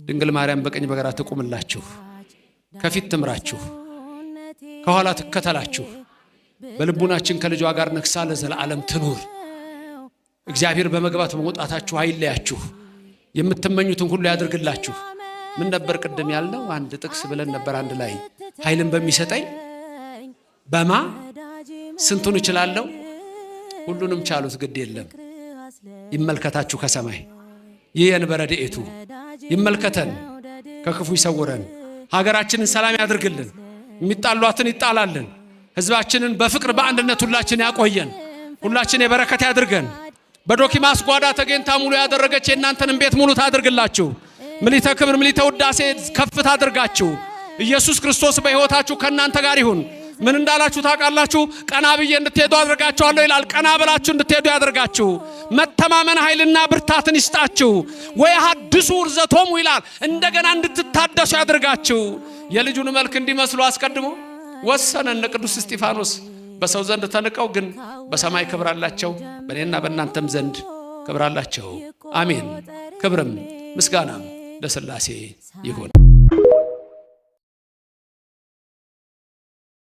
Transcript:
ድንግል ማርያም በቀኝ በግራ ትቁምላችሁ፣ ከፊት ትምራችሁ፣ ከኋላ ትከተላችሁ። በልቡናችን ከልጇ ጋር ነግሳ ለዘላለም ትኑር። እግዚአብሔር በመግባት በመውጣታችሁ አይለያችሁ፣ የምትመኙትን ሁሉ ያድርግላችሁ። ምን ነበር ቅድም ያልነው? አንድ ጥቅስ ብለን ነበር አንድ ላይ ኃይልን በሚሰጠኝ በማ ስንቱን እችላለሁ? ሁሉንም ቻሉት ግድ የለም። ይመልከታችሁ ከሰማይ ይህን በረድኤቱ ይመልከተን፣ ከክፉ ይሰውረን፣ ሀገራችንን ሰላም ያድርግልን፣ የሚጣሏትን ይጣላልን፣ ህዝባችንን በፍቅር በአንድነት ሁላችን ያቆየን፣ ሁላችን የበረከት ያድርገን። በዶኪማስ ጓዳ ተገኝታ ሙሉ ያደረገች የእናንተንም ቤት ሙሉ ታድርግላችሁ። ምሊተ ክብር ምሊተ ውዳሴ ከፍታ አድርጋችሁ ኢየሱስ ክርስቶስ በሕይወታችሁ ከእናንተ ጋር ይሁን። ምን እንዳላችሁ ታውቃላችሁ? ቀና ብዬ እንድትሄዱ አድርጋችኋለሁ ይላል። ቀና ብላችሁ እንድትሄዱ ያድርጋችሁ። መተማመን ኃይልና ብርታትን ይስጣችሁ። ወይ ሐድሱ ርዘቶሙ ይላል። እንደገና እንድትታደሱ ያድርጋችሁ። የልጁን መልክ እንዲመስሉ አስቀድሞ ወሰነ እነ ቅዱስ እስጢፋኖስ። በሰው ዘንድ ተንቀው ግን በሰማይ ክብር አላቸው፣ በእኔና በእናንተም ዘንድ ክብር አላቸው። አሜን። ክብርም ምስጋናም ለሥላሴ ይሁን።